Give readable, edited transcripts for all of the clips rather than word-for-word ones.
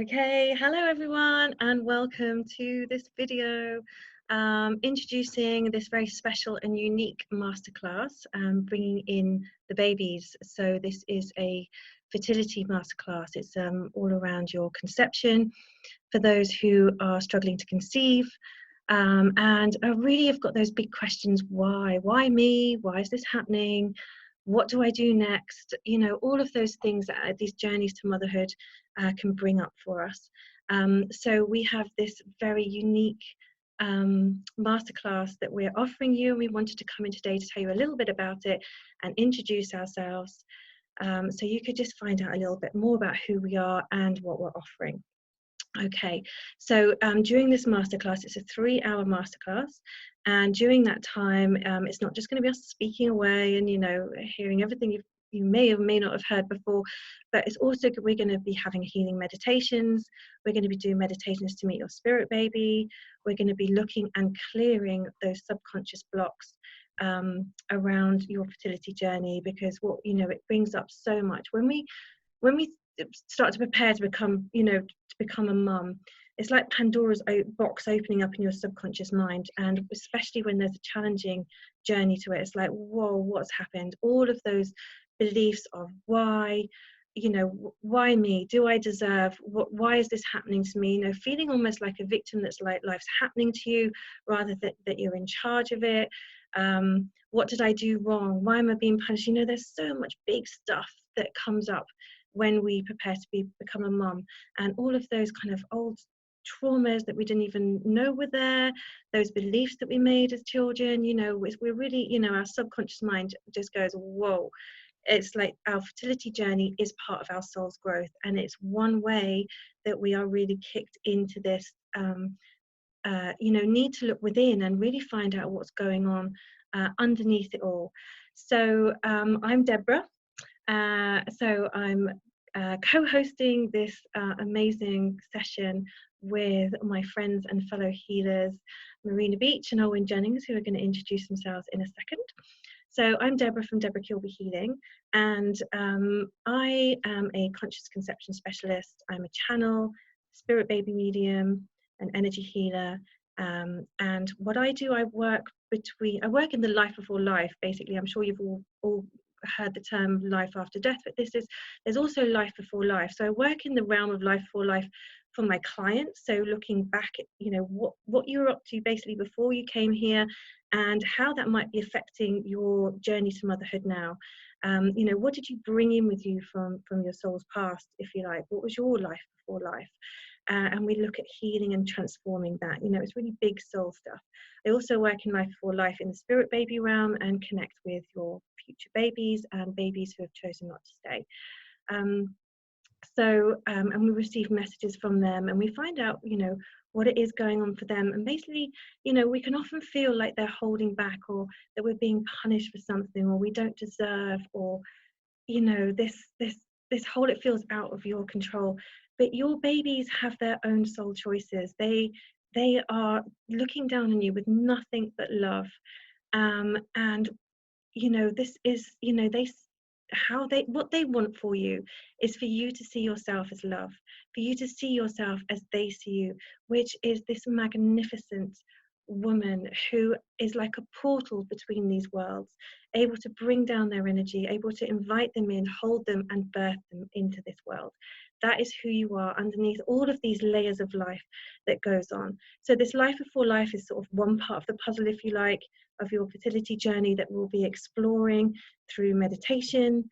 Okay, hello everyone and welcome to this video introducing this very special and unique masterclass, bringing in the babies. So this is a fertility masterclass. It's all around your conception for those who are struggling to conceive, and I really have got those big questions. Why me? Why is this happening? What do I do next? You know, all of those things that these journeys to motherhood can bring up for us. So we have this very unique masterclass that we're offering you, and we wanted to come in today to tell you a little bit about it and introduce ourselves, so you could just find out a little bit more about who we are and what we're offering. Okay, so during this masterclass, it's a 3-hour masterclass, and during that time, it's not just going to be us speaking away and, you know, hearing everything you may or may not have heard before, but it's also we're going to be having healing meditations. We're going to be doing meditations to meet your spirit baby. We're going to be looking and clearing those subconscious blocks around your fertility journey, because it brings up so much when we start to prepare to become, to become a mum. It's like Pandora's box opening up in your subconscious mind, and especially when there's a challenging journey to it, it's like, whoa, what's happened? All of those beliefs of why me? Do I deserve? Why is this happening to me? Feeling almost like a victim, that's like life's happening to you rather that you're in charge of it. What did I do wrong? Why am I being punished? There's so much big stuff that comes up when we prepare to become a mum, and all of those kind of old traumas that we didn't even know were there, those beliefs that we made as children, we're really, our subconscious mind just goes, whoa. It's like our fertility journey is part of our soul's growth, and it's one way that we are really kicked into this need to look within and really find out what's going on underneath it all. So I'm Debra. So I'm co-hosting this amazing session with my friends and fellow healers, Marina, Beech and Olwen, Jennings, who are going to introduce themselves in a second. So I'm Debra from Debra Kilby Healing, and I am a conscious conception specialist. I'm a channel, spirit baby medium, an energy healer, and what I do, I work in the life before life. Basically, I'm sure you've all heard the term life after death, but there's also life before life. So I work in the realm of life before life for my clients. So looking back at what you were up to basically before you came here, and how that might be affecting your journey to motherhood now. What did you bring in with you from your soul's past, if you like? What was your life before life? And we look at healing and transforming that. It's really big soul stuff. I also work in life before life in the spirit baby realm, and connect with your future babies and babies who have chosen not to stay. And we receive messages from them, and we find out, what it is going on for them. And basically, we can often feel like they're holding back, or that we're being punished for something, or we don't deserve, or, this whole, it feels out of your control. But your babies have their own soul choices. They are looking down on you with nothing but love. And, this is, what they want for you is for you to see yourself as love, for you to see yourself as they see you, which is this magnificent woman who is like a portal between these worlds, able to bring down their energy, able to invite them in, hold them, and birth them into this world. That is who you are underneath all of these layers of life that goes on. So this life before life is sort of one part of the puzzle, if you like, of your fertility journey that we'll be exploring through meditation,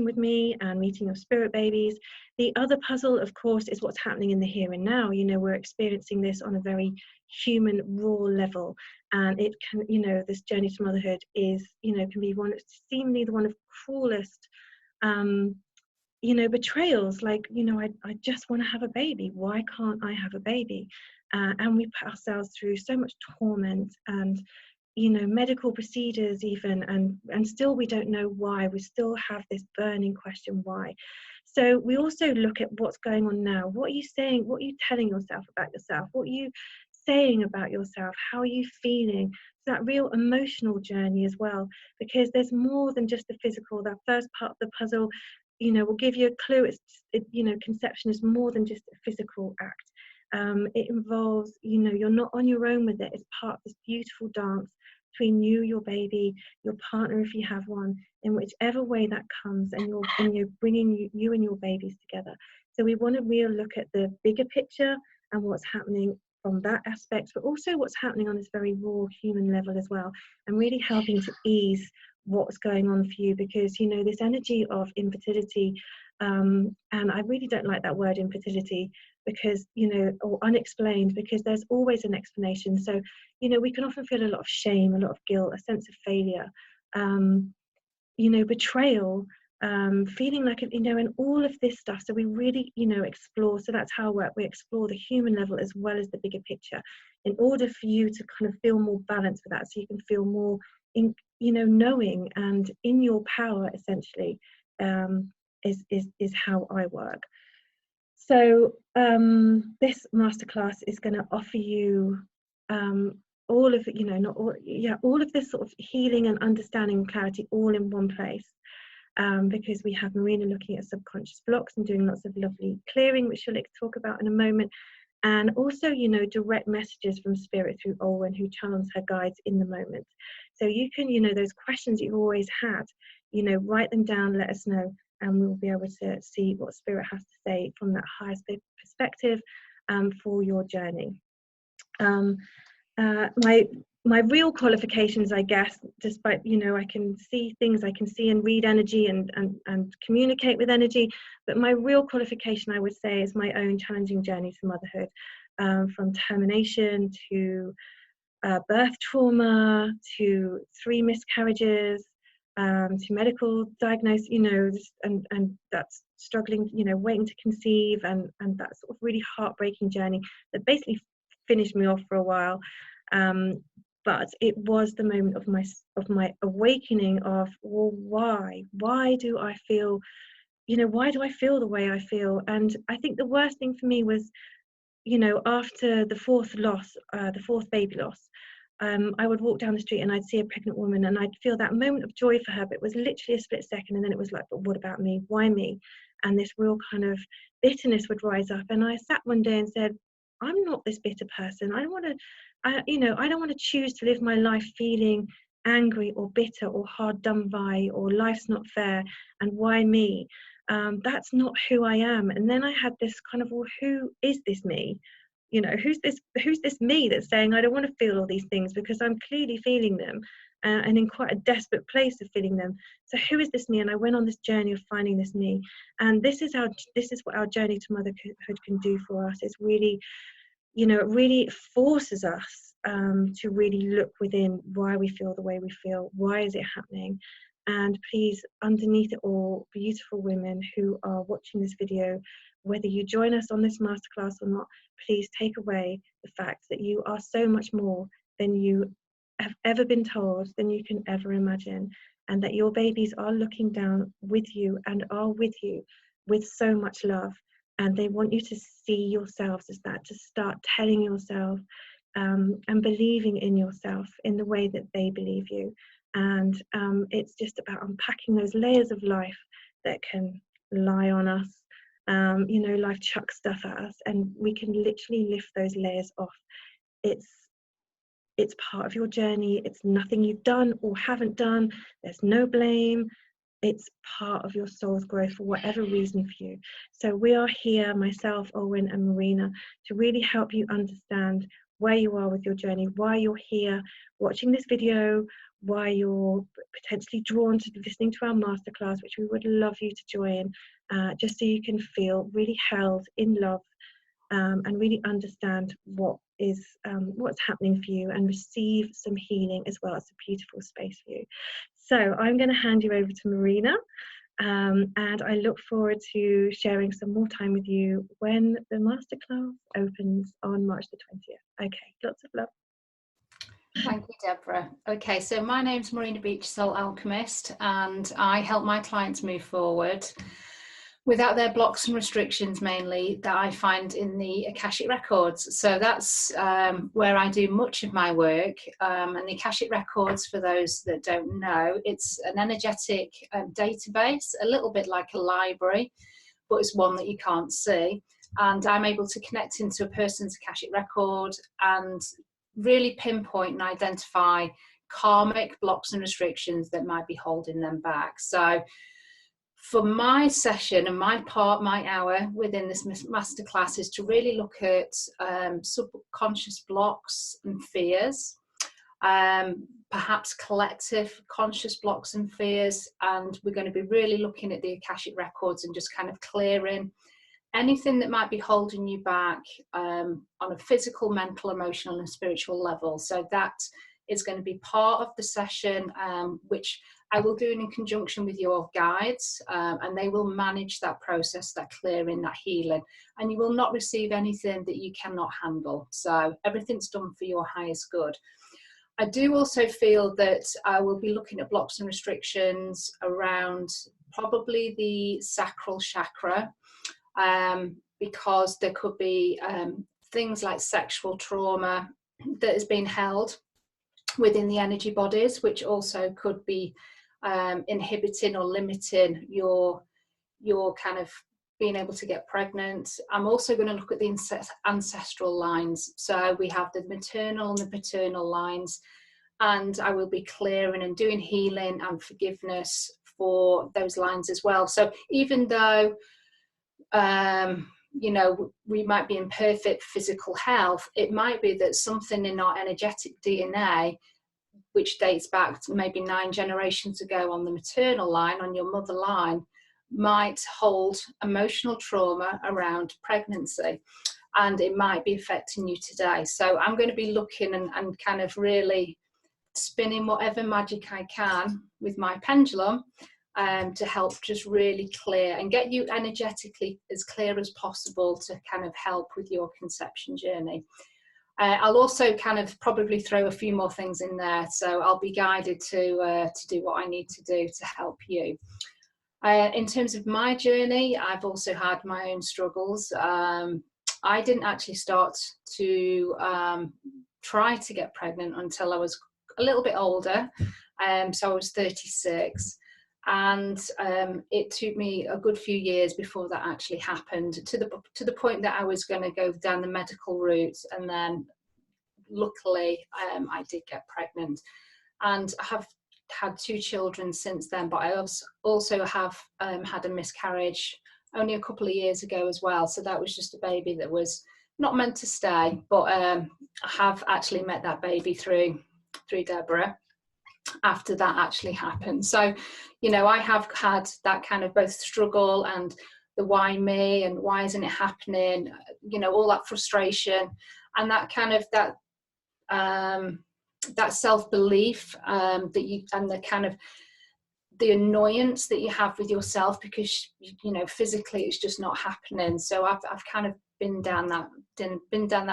with me and meeting your spirit babies. The other puzzle, of course, is what's happening in the here and now. We're experiencing this on a very human, raw level, and it can, this journey to motherhood is, can be seemingly the one of cruelest betrayals. Like, I just want to have a baby. Why can't I have a baby? And we put ourselves through so much torment and, medical procedures even, and still we don't know why. We still have this burning question, why? So we also look at what's going on now. What are you saying? What are you telling yourself about yourself? What are you saying about yourself? How are you feeling? That real emotional journey as well, because there's more than just the physical. That first part of the puzzle, will give you a clue. Conception is more than just a physical act. It involves, you're not on your own with it. It's part of this beautiful dance between you, your baby, your partner if you have one, in whichever way that comes, and you're bringing you and your babies together. So we want to really look at the bigger picture and what's happening from that aspect, but also what's happening on this very raw human level as well, and really helping to ease what's going on for you, because this energy of infertility, and I really don't like that word infertility, because or unexplained, because there's always an explanation. So we can often feel a lot of shame, a lot of guilt, a sense of failure, betrayal, feeling like and all of this stuff. So we really explore. So that's how we explore the human level as well as the bigger picture, in order for you to kind of feel more balanced with that, so you can feel more in knowing and in your power, essentially, is how I work. So this masterclass is going to offer you all of all of this sort of healing and understanding and clarity all in one place, because we have Marina looking at subconscious blocks and doing lots of lovely clearing, which she'll talk about in a moment, and also direct messages from spirit through Olwen, who channels her guides in the moment. So you can those questions you've always had, write them down, let us know, and we'll be able to see what spirit has to say from that highest perspective for your journey. My real qualifications, I guess, despite I can see things, I can see and read energy and communicate with energy, but my real qualification, I would say, is my own challenging journey to motherhood, from termination to birth trauma to 3 miscarriages, to medical diagnosis, and that's struggling, waiting to conceive, and that sort of really heartbreaking journey that basically finished me off for a while. But it was the moment of my awakening of, well, why do I feel the way I feel? And I think the worst thing for me was, after the 4th baby loss, I would walk down the street and I'd see a pregnant woman and I'd feel that moment of joy for her, but it was literally a split second, and then it was like, but what about me? Why me? And this real kind of bitterness would rise up, and I sat one day and said, I'm not this bitter person. I don't want to choose to live my life feeling angry or bitter or hard done by, or life's not fair and why me? That's not who I am. And then I had this kind of, well, who is this me? Who's this me that's saying I don't want to feel all these things, because I'm clearly feeling them, and in quite a desperate place of feeling them. So who is this me? And I went on this journey of finding this me, and this is what our journey to motherhood can do for us. It's really, it really forces us to really look within why we feel the way we feel. Why is it happening? And please, underneath it all, beautiful women who are watching this video, whether you join us on this masterclass or not, please take away the fact that you are so much more than you have ever been told, than you can ever imagine, and that your babies are looking down with you and are with you with so much love. And they want you to see yourselves as that, to start telling yourself and believing in yourself in the way that they believe you. And it's just about unpacking those layers of life that can lie on us. Life chucks stuff at us, and we can literally lift those layers off. It's part of your journey. It's nothing you've done or haven't done. There's no blame. It's part of your soul's growth for whatever reason for you. So we are here, myself, Olwen and Marina, to really help you understand where you are with your journey, why you're here watching this video, why you're potentially drawn to listening to our masterclass, which we would love you to join, just so you can feel really held in love, and really understand what's happening for you, and receive some healing as well. It's a beautiful space for you. So I'm going to hand you over to Marina, and I look forward to sharing some more time with you when the masterclass opens on March the 20th. Okay, lots of love. Thank you, Deborah. Okay, so my name's Marina Beech, Soul Alchemist, and I help my clients move forward without their blocks and restrictions, mainly that I find in the Akashic records. So that's where I do much of my work. And the Akashic records, for those that don't know, it's an energetic database, a little bit like a library, but it's one that you can't see. And I'm able to connect into a person's Akashic record and really pinpoint and identify karmic blocks and restrictions that might be holding them back. So for my session and my hour within this masterclass is to really look at subconscious blocks and fears, perhaps collective conscious blocks and fears, and we're going to be really looking at the Akashic records and just kind of clearing anything that might be holding you back on a physical, mental, emotional and spiritual level. So that is going to be part of the session, which I will do in conjunction with your guides, and they will manage that process, that clearing, that healing, and you will not receive anything that you cannot handle. So everything's done for your highest good. I do also feel that I will be looking at blocks and restrictions around probably the sacral chakra, because there could be things like sexual trauma that has been held within the energy bodies, which also could be inhibiting or limiting your kind of being able to get pregnant. I'm also going to look at the ancestral lines. So we have the maternal and the paternal lines, and I will be clearing and doing healing and forgiveness for those lines as well. So even though you know, we might be in perfect physical health, it might be that something in our energetic DNA, which dates back to maybe 9 generations ago on the maternal line, on your mother line, might hold emotional trauma around pregnancy, and it might be affecting you today. So I'm going to be looking and kind of really spinning whatever magic I can with my pendulum to help just really clear and get you energetically as clear as possible to kind of help with your conception journey. I'll also kind of probably throw a few more things in there, so I'll be guided to do what I need to do to help you. In terms of my journey, I've also had my own struggles. I didn't actually start to try to get pregnant until I was a little bit older, so I was 36. And it took me a good few years before that actually happened, to the point that I was going to go down the medical route, and then luckily I did get pregnant, and I have had 2 children since then, but I also have had a miscarriage only a couple of years ago as well. So that was just a baby that was not meant to stay, but I have actually met that baby through Debra after that actually happened. So, you know, I have had that kind of both struggle and the why me and why isn't it happening, you know, all that frustration and that kind of that self-belief that you, and the kind of the annoyance that you have with yourself because, you know, physically it's just not happening. So I've kind of been down that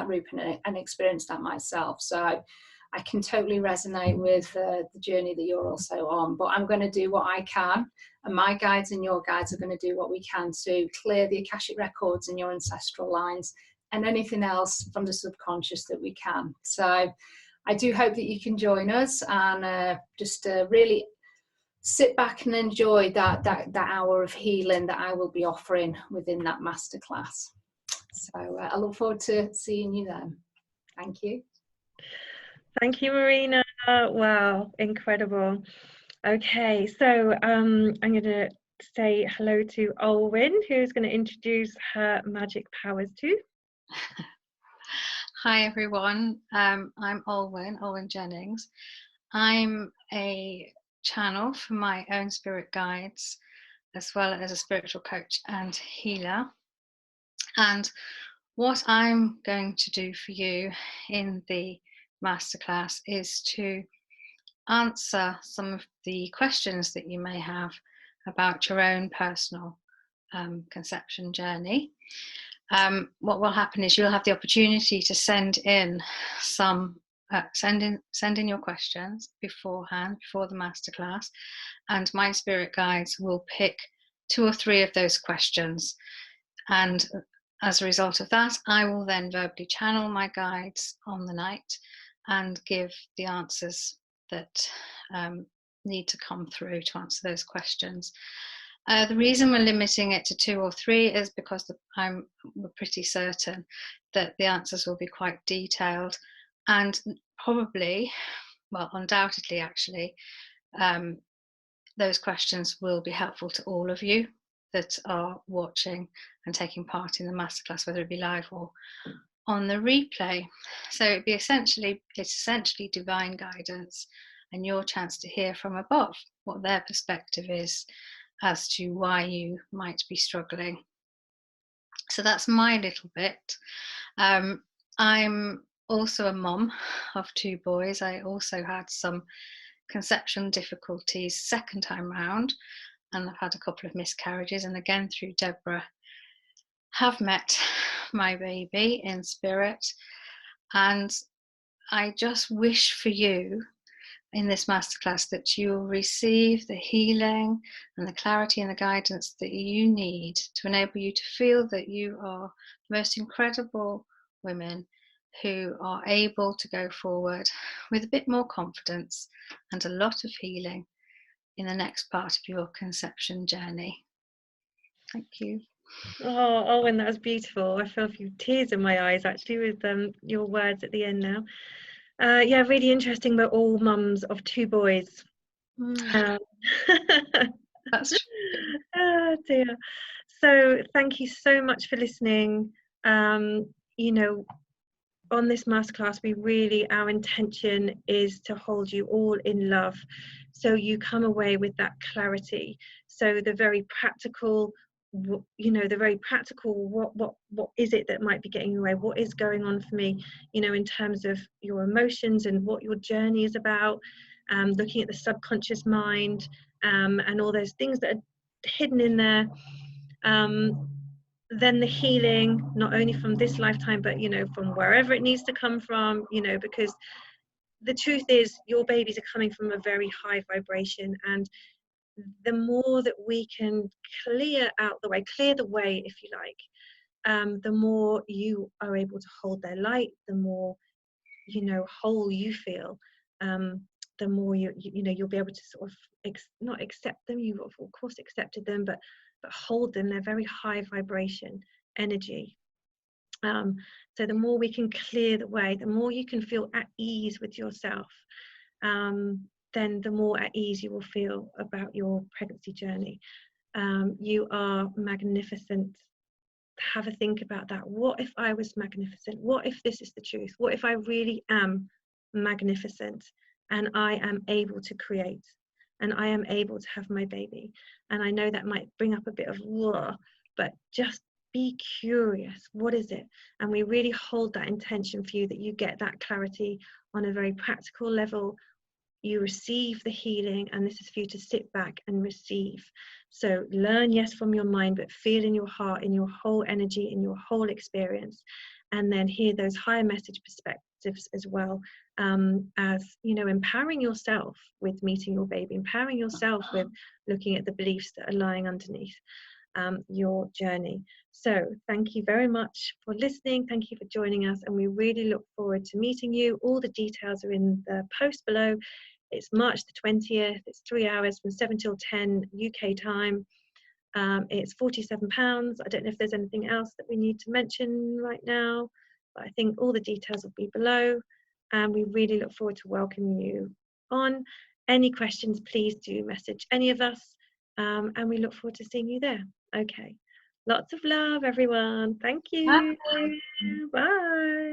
route and experienced that myself. So I can totally resonate with the journey that you're also on, but I'm going to do what I can, and my guides and your guides are going to do what we can to clear the Akashic records and your ancestral lines and anything else from the subconscious that we can. So I do hope that you can join us and just really sit back and enjoy that hour of healing that I will be offering within that masterclass. So I look forward to seeing you then. Thank you. Thank you, Marina. Wow, incredible. Okay, so I'm going to say hello to Olwen, who's going to introduce her magic powers too. Hi everyone, I'm Olwen Jennings. I'm a channel for my own spirit guides, as well as a spiritual coach and healer. And what I'm going to do for you in the masterclass is to answer some of the questions that you may have about your own personal conception journey. What will happen is you'll have the opportunity to send in your questions beforehand, before the masterclass, and my spirit guides will pick 2 or 3 of those questions. And as a result of that, I will then verbally channel my guides on the night and give the answers that need to come through to answer those questions. The reason we're limiting it to 2 or 3 is because we're pretty certain that the answers will be quite detailed, and probably, well, undoubtedly actually, those questions will be helpful to all of you that are watching and taking part in the masterclass, whether it be live or on the replay. So it's essentially divine guidance and your chance to hear from above what their perspective is as to why you might be struggling. So that's my little bit. I'm also a mum of 2 boys. I also had some conception difficulties second time round, and I've had a couple of miscarriages, and again through Debra have met my baby in spirit. And I just wish for you in this masterclass that you'll receive the healing and the clarity and the guidance that you need to enable you to feel that you are the most incredible women who are able to go forward with a bit more confidence and a lot of healing in the next part of your conception journey. Thank you. Oh, Olwen, that was beautiful. I feel a few tears in my eyes actually with your words at the end now. Yeah, really interesting. We're all mums of 2 boys. That's true. Oh dear. So thank you so much for listening. You know, on this masterclass, our intention is to hold you all in love, so you come away with that clarity. So the very practical, what is it that might be getting away? What is going on for me? In terms of your emotions and what your journey is about. Looking at the subconscious mind and all those things that are hidden in there. Then the healing, not only from this lifetime, but from wherever it needs to come from, because the truth is your babies are coming from a very high vibration, and the more that we can clear the way, if you like, the more you are able to hold their light, the more whole you feel, the more you'll be able to sort of not accept them. You've of course accepted them, but hold them. They're very high vibration energy. So the more we can clear the way, the more you can feel at ease with yourself, then the more at ease you will feel about your pregnancy journey. You are magnificent. Have a think about that. What if I was magnificent? What if this is the truth? What if I really am magnificent and I am able to create and I am able to have my baby? And I know that might bring up a bit of war, but just be curious. What is it? And we really hold that intention for you, that you get that clarity on a very practical level. You receive the healing, and this is for you to sit back and receive. So learn, yes, from your mind, but feel in your heart, in your whole energy, in your whole experience, and then hear those higher message perspectives as well, as empowering yourself with meeting your baby, empowering yourself with looking at the beliefs that are lying underneath your journey. So thank you very much for listening. Thank you for joining us, and we really look forward to meeting you. All the details are in the post below. It's March the 20th. It's 3 hours from 7 till 10 UK time. It's £47. I don't know if there's anything else that we need to mention right now, but I think all the details will be below, and we really look forward to welcoming you on. Any questions, please do message any of us, and we look forward to seeing you there. Okay, lots of love, everyone. Thank you. Bye.